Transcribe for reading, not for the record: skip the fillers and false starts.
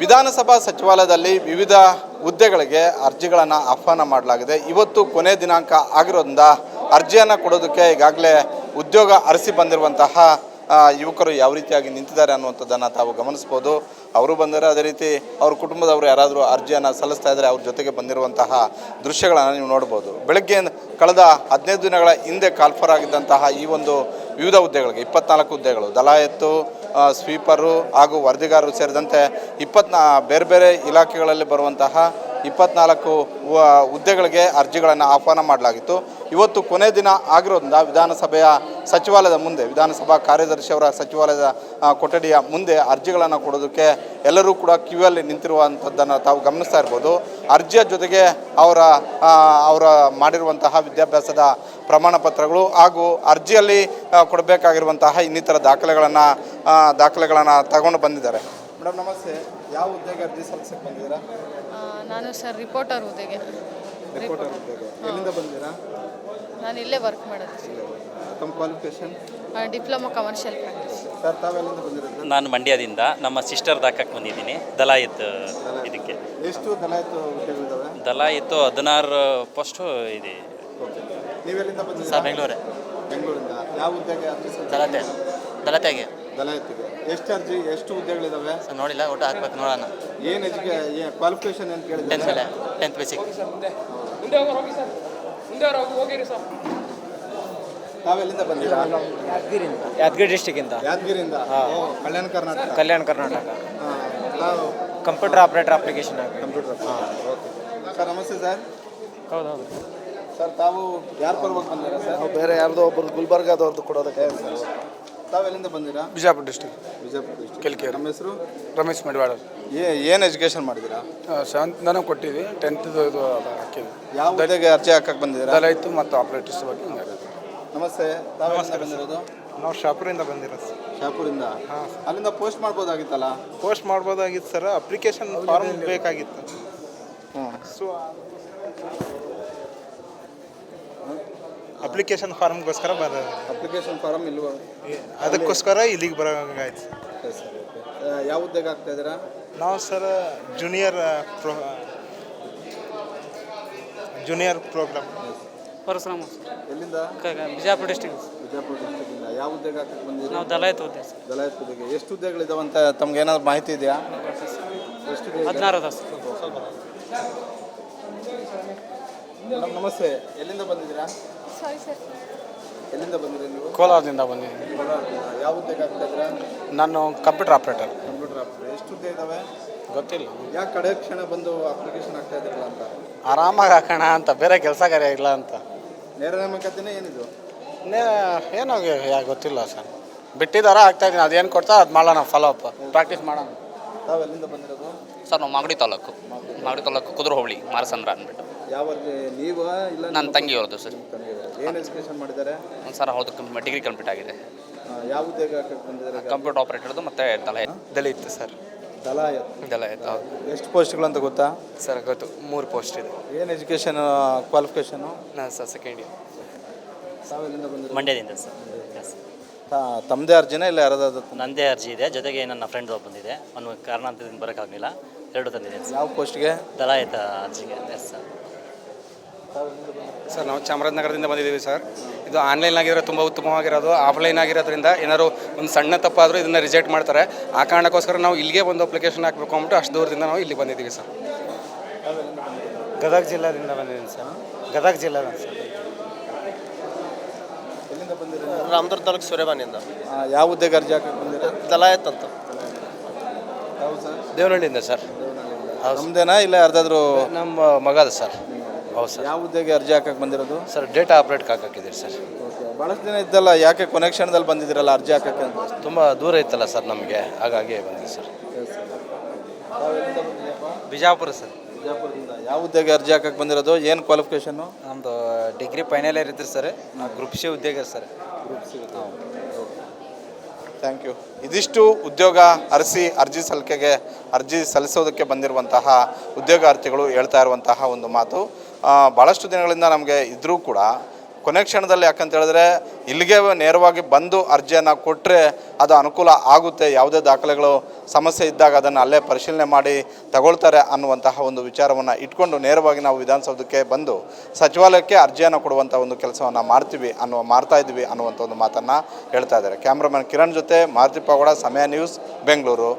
ವಿಧಾನಸಭಾ ಸಚಿವಾಲಯದಲ್ಲಿ ವಿವಿಧ ಹುದ್ದೆಗಳಿಗೆ ಅರ್ಜಿಗಳನ್ನು ಆಹ್ವಾನ ಮಾಡಲಾಗಿದೆ. ಇವತ್ತು ಕೊನೆ ದಿನಾಂಕ ಆಗಿರೋದ್ರಿಂದ ಅರ್ಜಿಯನ್ನು ಕೊಡೋದಕ್ಕೆ ಈಗಾಗಲೇ ಉದ್ಯೋಗ ಅರಸಿ ಬಂದಿರುವಂತಹ ಯುವಕರು ಯಾವ ರೀತಿಯಾಗಿ ನಿಂತಿದ್ದಾರೆ ಅನ್ನುವಂಥದ್ದನ್ನು ತಾವು ಗಮನಿಸ್ಬೋದು. ಅವರು ಬಂದರೆ ಅದೇ ರೀತಿ ಅವ್ರ ಕುಟುಂಬದವರು ಯಾರಾದರೂ ಅರ್ಜಿಯನ್ನು ಸಲ್ಲಿಸ್ತಾ ಇದ್ದರೆ ಅವ್ರ ಜೊತೆಗೆ ಬಂದಿರುವಂತಹ ದೃಶ್ಯಗಳನ್ನು ನೀವು ನೋಡ್ಬೋದು. ಬೆಳಗ್ಗೆ ಕಳೆದ 15 ದಿನಗಳ ಹಿಂದೆ ಕಾಲ್ಫರ್ ಆಗಿದ್ದಂತಹ ಈ ಒಂದು ವಿವಿಧ ಹುದ್ದೆಗಳಿಗೆ 24 ಹುದ್ದೆಗಳು, ದಲಾಯತ್ತು, ಸ್ವೀಪರು ಹಾಗೂ ವರದಿಗಾರರು ಸೇರಿದಂತೆ ಬೇರೆ ಬೇರೆ ಇಲಾಖೆಗಳಲ್ಲಿ ಬರುವಂತಹ 24 ಹುದ್ದೆಗಳಿಗೆ ಅರ್ಜಿಗಳನ್ನು ಆಹ್ವಾನ ಮಾಡಲಾಗಿತ್ತು. ಇವತ್ತು ಕೊನೆ ದಿನ ಆಗಿರೋದ್ರಿಂದ ವಿಧಾನಸಭೆಯ ಸಚಿವಾಲಯದ ಮುಂದೆ, ವಿಧಾನಸಭಾ ಕಾರ್ಯದರ್ಶಿಯವರ ಸಚಿವಾಲಯದ ಕೊಠಡಿಯ ಮುಂದೆ ಅರ್ಜಿಗಳನ್ನು ಕೊಡೋದಕ್ಕೆ ಎಲ್ಲರೂ ಕೂಡ ಕ್ಯೂಯಲ್ಲಿ ನಿಂತಿರುವಂಥದ್ದನ್ನು ತಾವು ಗಮನಿಸ್ತಾ ಇರ್ಬೋದು. ಅರ್ಜಿಯ ಜೊತೆಗೆ ಅವರ ಮಾಡಿರುವಂತಹ ವಿದ್ಯಾಭ್ಯಾಸದ ಪ್ರಮಾಣ ಪತ್ರಗಳು ಹಾಗೂ ಅರ್ಜಿಯಲ್ಲಿ ಕೊಡಬೇಕಾಗಿರುವಂತಹ ಇನ್ನಿತರ ದಾಖಲೆಗಳನ್ನು ತಗೊಂಡು ಬಂದಿದ್ದಾರೆ. ಮೇಡಮ್ ನಮಸ್ತೆ, ಯಾವ ಹುದ್ದೆಗೆ ಅರ್ಜಿ ಸಲ್ಲಿಸಕ್ಕೆ ಬಂದಿದ್ದೀರಾ? ನಾನು ಸರ್ ರಿಪೋರ್ಟರ್ ಹುದ್ದೆಗೆ. ಎಲ್ಲಿಂದ ಬಂದಿದ್ದೀರಾ? ನಾನು ಇಲ್ಲೇ ವರ್ಕ್ ಮಾಡೋದು. ತಮ್ಮ qualification? Diploma commercial practice. Sir ತಾವೆಲ್ಲಿಂದ ಬಂದಿರೋದು? ನಾನು ಮಂಡ್ಯದಿಂದ ನಮ್ಮ ಸಿಸ್ಟರ್ ಹಾಕಕ್ಕೆ ಬಂದಿದ್ದೀನಿ ದಲಾಯತ್ ಇದಕ್ಕೆ. ಎಷ್ಟು ದಲಾಯತ್ ಹುದ್ದೆಗಳಿದ್ದಾವೆ? ದಲಾಯತ್ತು 16 ಪೋಸ್ಟು ಇದೆ. ನೀವೆಲ್ಲಿಂದ ಬಂದಿದ್ದೀರಾ? ಸರ್ ಬೆಂಗಳೂರೇ. ಬೆಂಗಳೂರಿಂದ. ಯಾವ ಹುದ್ದೆಗೆ ಅರ್ಜಿ ದಲತೆಗೆ ದಲಾಯತ್ತಿಗೆ ಎಷ್ಟು ಹುದ್ದೆಗಳಿದ್ದಾವೆ? ಸರ್ ನೋಡಿಲ್ಲ, ಒಟ್ಟು ಹಾಕ್ಬೇಕು ನೋಡೋಣ. ಏನು ಕ್ವಾಲಿಫಿಕೇಶನ್ ಅಂತ ಕೇಳಿದ್ರೆ? 10th basic. ತಾವೆಲ್ಲಿಂದ ಬಂದಿದ್ದೀರಾ? ಯಾದಗಿರಿ ಡಿಸ್ಟಿಕ್ಕಿಂದ. ಯಾದಗಿರಿಯಿಂದ. ಕಲ್ಯಾಣ ಕರ್ನಾಟಕ. ತಾವು ಕಂಪ್ಯೂಟರ್ ಆಪರೇಟರ್ ಅಪ್ಲಿಕೇಶನ್ ಆಗಿ. ಕಂಪ್ಯೂಟರ್. ಸರ್ ನಮಸ್ತೆ ಸರ್. ಹೌದೌದು ಸರ್ ತಾವು ಯಾರ ಪರವಾಗಿ ಬಂದಿರಾ ಸರ್? ಬೇರೆ ಯಾರ್ದೋ ಒಬ್ಬರು ಗುಲ್ಬರ್ಗಾದವ್ರದ್ದು ಕೊಡೋದಕ್ಕೆ. ತಾವೆಲ್ಲಿಂದ ಬಂದಿರಾ? ಬಿಜಾಪುರ ಡಿಸ್ಟಿಕ್. ಬಿಜಾಪುರ ಡಿಸ್ಟಿಕ್. ಕೆಲ್ಕೆ. ನಮ್ಮ ಹೆಸರು ರಮೇಶ್ ಮಡಿವಾಳ. ಏನು ಎಜುಕೇಷನ್ ಮಾಡಿದ್ದೀರಾ? 7th ನಾನು ಕೊಟ್ಟಿದ್ವಿ, 10th ಇದು ಹಾಕಿದ್ವಿ. ಯಾವ ಹುದ್ದೆಗೆ ಅರ್ಜಿ ಹಾಕಕ್ಕೆ ಬಂದಿದ್ದೀರಾ? ದಲಾಯಿತು ಮತ್ತು ಆಪರೇಟರ್ಸ್ ಬಗ್ಗೆ ಹಿಂಗಾಗುತ್ತೆ. ನಮಸ್ತೆ, ತಾವೆಲ್ಲಿಂದ ಬಂದಿರೋದು? ನಾವು ಶಾಪುರಿಂದ ಬಂದಿರೋದು. ಶಾಪುರಿಂದ. ಅಲ್ಲಿಂದ ಪೋಸ್ಟ್ ಮಾಡ್ಬೋದಾಗಿತ್ತಲ್ಲ? ಪೋಸ್ಟ್ ಮಾಡ್ಬೋದಾಗಿತ್ತು ಸರ್, ಅಪ್ಲಿಕೇಶನ್ ಫಾರ್ಮ್ ಬೇಕಾಗಿತ್ತು. ಸೊ ಅಪ್ಲಿಕೇಶನ್ ಫಾರ್ಮ್ಗೋಸ್ಕರ ಅಪ್ಲಿಕೇಶನ್ ಫಾರಮ್ ಇಲ್ವ? ಅದಕ್ಕೋಸ್ಕರ ಇಲ್ಲಿಗೆ ಬರೋಂಗಾಯ್ತು. ಯಾವ ಹುದ್ದೆಗೆ ಆಗ್ತಾ ಇದ್ದೀರಾ? ನಾವು ಸರ್ ಜೂನಿಯರ್ ಪ್ರೋಗ್ರಾಮ್. ಪರಶುರಾಮ. ಎಲ್ಲಿಂದ? ಬಿಜಾಪುರ ಡಿಸ್ಟಿಕ್. ಬಿಜಾಪುರ ಡಿಸ್ಟಿಕ್ಕಿಂದ. ಯಾವ ಹುದ್ದೆಗೆ ಹಾಕಕ್ಕೆ ಬಂದಿದ್ದೀರಾ? ನಾವು ದಲಾಯತ್ ಹುದ್ದೆ. ದಲಾಯತ್ ಹುದ್ದೆಗೆ. ಎಷ್ಟು ಹುದ್ದೆಗಳಿದಾವಂತ ತಮ್ಗೆ ಏನಾದ್ರು ಮಾಹಿತಿ ಇದೆಯಾ? ಎಷ್ಟು? 16 ಅದ. ನಮಸ್ತೆ, ಎಲ್ಲಿಂದ ಬಂದಿದ್ದೀರಾ? Sorry sir. ಎಲ್ಲಿಂದ ಬಂದಿದ್ದೀರಾ ನೀವು? ಕೋಲಾರದಿಂದ ಬಂದಿದ್ದೀನಿ. ಕೋಲಾರದಿಂದ. ಯಾವ ಹುದ್ದೆಗೆ ಆಗ್ತಾ ಇದ್ದೀರಾ? ನಾನು ಕಂಪ್ಯೂಟರ್ ಆಪರೇಟರ್. Computer operator. ಎಷ್ಟು ಹುದ್ದೆ ಇದ್ದಾವೆ? ಗೊತ್ತಿಲ್ಲ. ಯಾಕೆ ಕಡೆ ಕ್ಷಣ ಬಂದು ಅಪ್ಲಿಕೇಶನ್ ಆಗ್ತಾ ಇದ್ದಿರಲ್ಲ ಅಂತ? ಆರಾಮಾಗಿ ಹಾಕೋಣ ಅಂತ, ಬೇರೆ ಕೆಲಸ ಕಾರ್ಯ ಇಲ್ಲ ಅಂತ. ನೇರ ನೇಮಕಾತಿನೇ ಏನಿದು? ಏನೋ ಗೊತ್ತಿಲ್ಲ ಸರ್, ಬಿಟ್ಟಿದಾರ ಆಗ್ತಾ ಇದ್ದೀನಿ. ಅದೇನು ಕೊಡ್ತಾ ಅದು ಮಾಡೋಣ, ಫಾಲೋ ಅಪ್ ಪ್ರಾಕ್ಟೀಸ್ ಮಾಡೋಣ. ತಾವು ಎಲ್ಲಿಂದ ಬಂದಿರೋದು? ಸರ್ ನಾವು ಮಾಗಡಿ ತಾಲೂಕು ಕುದುರೆ ಹೋಬಳಿ ಮಾರಸಂದ್ರ ಅಂದ್ಬಿಟ್ಟು. ಯಾವ ನೀವು? ಇಲ್ಲ ನನ್ನ ತಂಗಿಯವ್ರದ್ದು ಸರ್. ಏನು ಎಜುಕೇಷನ್ ಮಾಡಿದ್ದಾರೆ? ಸರ್ ಹೌದು, ಡಿಗ್ರಿ ಕಂಪ್ಲೀಟ್ ಆಗಿದೆ. ಯಾವ ಹುದ್ದೆಗೆ ಹಾಕಕ್ಕೆ ಬಂದಿದ್ದಾರೆ? ಕಂಪ್ಯೂಟರ್ ಆಪರೇಟರ್ದು ಮತ್ತು ದಲಿತ ಸರ್. ದಲಾಯತ್. ಎಷ್ಟು ಪೋಸ್ಟ್ಗಳು ಅಂತ ಗೊತ್ತಾ? ಸರ್ ಗೊತ್ತು, 3 ಪೋಸ್ಟ್ ಇದೆ. ಏನು ಎಜುಕೇಷನ್ ಕ್ವಾಲಿಫಿಕೇಷನು? ನಾನು ಸರ್ ಸೆಕೆಂಡ್ ಇಯರ್. ತಾವೆಲ್ಲಿಂದ ಬಂದಿರೋ? ಮಂಡ್ಯದಿಂದ ಸರ್. ತಮ್ಮದೇ ಅರ್ಜಿನೇ ಇಲ್ಲ ಯಾರಾದ್ರು? ನನ್ನದೇ ಅರ್ಜಿ ಇದೆ, ಜೊತೆಗೆ ನನ್ನ ಫ್ರೆಂಡ್ ಒಬ್ಬ ಬಂದಿದೆ. ಒಂದು ಕಾರಣಾಂತರದಿಂದ ಬರೋಕ್ಕಾಗಲಿಲ್ಲ, 2 ತಂದಿದ್ದೀನಿ ಸರ್. ಯಾವ ಪೋಸ್ಟ್ಗೆ? ದಲಾಯತ್ ಅರ್ಜಿಗೆ. Yes sir. ಸರ್ ನಾವು ಚಾಮರಾಜನಗರದಿಂದ ಬಂದಿದ್ದೀವಿ ಸರ್. ಇದು ಆನ್ಲೈನ್ ಆಗಿರೋ ತುಂಬ ಉತ್ತಮವಾಗಿರೋದು. ಆಫ್ಲೈನ್ ಆಗಿರೋದ್ರಿಂದ ಏನಾದ್ರು ಒಂದು ಸಣ್ಣ ತಪ್ಪಾದರೂ ಇದನ್ನು ರಿಜೆಕ್ಟ್ ಮಾಡ್ತಾರೆ. ಆ ಕಾರಣಕ್ಕೋಸ್ಕರ ನಾವು ಇಲ್ಲಿಗೆ ಒಂದು ಅಪ್ಲಿಕೇಶನ್ ಹಾಕಬೇಕು ಅಂದ್ಬಿಟ್ಟು ಅಷ್ಟು ದೂರದಿಂದ ನಾವು ಇಲ್ಲಿ ಬಂದಿದ್ದೀವಿ ಸರ್. ಗದಗ ಜಿಲ್ಲಾದಿಂದ ಬಂದಿದ್ದೀನಿ ಸರ್. ಗದಗ ಜಿಲ್ಲಾ ಸರ್. ಎಲ್ಲಿಂದ ಬಂದಿರೋ? ರಾಮದುರ್ಗ ತಾಲೂಕು ಸೂರ್ಯಬಾನಿಯಿಂದ. ಯಾವ ಹುದ್ದೆಗೆ ಅರ್ಜಿ ಹಾಕಕ್ಕೆ ಬಂದಿರೋ? ದಲಾಯತ್ ಅಂತ. ಯಾವ ಸರ್? ದೇವನಹಳ್ಳಿಯಿಂದ ಸರ್. ನಮ್ಮದೇನಾ ಇಲ್ಲ ಯಾರ್ದಾದ್ರು? ನಮ್ಮ ಮಗದ ಸರ್. ಹೌದು ಸರ್. ಯಾವ ಹುದ್ದೆಗೆ ಅರ್ಜಿ ಹಾಕಕ್ಕೆ ಬಂದಿರೋದು? ಸರ್ ಡೇಟಾ ಆಪ್ರೇಟ್ಗೆ ಹಾಕಿದ್ದೀರಿ ಸರ್. ಭಾಳಷ್ಟು ದಿನ ಇದ್ದಲ್ಲ, ಯಾಕೆ ಕೊನೆ ಕ್ಷಣದಲ್ಲಿ ಬಂದಿದ್ದೀರಲ್ಲ ಅರ್ಜಿ ಹಾಕಕ್ಕೆ ಅಂತ? ತುಂಬ ದೂರ ಇತ್ತಲ್ಲ ಸರ್ ನಮಗೆ, ಹಾಗಾಗಿ ಬಂದಿದೆ ಸರ್. ಬಿಜಾಪುರ ಸರ್. ಬಿಜಾಪುರದಿಂದ. ಯಾವ ಹುದ್ದೆಗೆ ಅರ್ಜಿ ಹಾಕಕ್ಕೆ ಬಂದಿರೋದು? ಏನು ಕ್ವಾಲಿಫಿಕೇಷನ್ನು? ನಮ್ಮದು ಡಿಗ್ರಿ ಫೈನಲ್ ಇಯರ್ ಇದ್ರಿ ಸರ್. ಗ್ರೂಪ್ ಸಿ ಉದ್ಯೋಗ ಸರ್. Thank you. ಇದಿಷ್ಟು ಉದ್ಯೋಗ ಅರ್ಜಿ ಸಲ್ಲಿಸೋದಕ್ಕೆ ಬಂದಿರುವಂತಹ ಉದ್ಯೋಗಾರ್ಥಿಗಳು ಹೇಳ್ತಾ ಇರುವಂತಹ ಒಂದು ಮಾತು. ಭಾಳಷ್ಟು ದಿನಗಳಿಂದ ನಮಗೆ ಇದ್ರೂ ಕೂಡ ಕೊನೆ ಕ್ಷಣದಲ್ಲಿ ಯಾಕಂತ ಹೇಳಿದ್ರೆ ಇಲ್ಲಿಗೆ ನೇರವಾಗಿ ಬಂದು ಅರ್ಜಿಯನ್ನು ಕೊಟ್ಟರೆ ಅದು ಅನುಕೂಲ ಆಗುತ್ತೆ, ಯಾವುದೇ ದಾಖಲೆಗಳು ಸಮಸ್ಯೆ ಇದ್ದಾಗ ಅದನ್ನು ಅಲ್ಲೇ ಪರಿಶೀಲನೆ ಮಾಡಿ ತಗೊಳ್ತಾರೆ ಅನ್ನುವಂತಹ ಒಂದು ವಿಚಾರವನ್ನು ಇಟ್ಕೊಂಡು ನೇರವಾಗಿ ನಾವು ವಿಧಾನಸೌಧಕ್ಕೆ ಬಂದು ಸಚಿವಾಲಯಕ್ಕೆ ಅರ್ಜಿಯನ್ನು ಕೊಡುವಂಥ ಒಂದು ಕೆಲಸವನ್ನು ಮಾಡ್ತಾ ಇದ್ದೀವಿ ಅನ್ನುವಂಥ ಒಂದು ಮಾತನ್ನು ಹೇಳ್ತಾ ಇದ್ದಾರೆ. ಕ್ಯಾಮ್ರಾಮನ್ ಕಿರಣ್ ಜೊತೆ ಮಾರುತಿ ಪಾವಗಡ, ಸಮಯ ನ್ಯೂಸ್, ಬೆಂಗಳೂರು.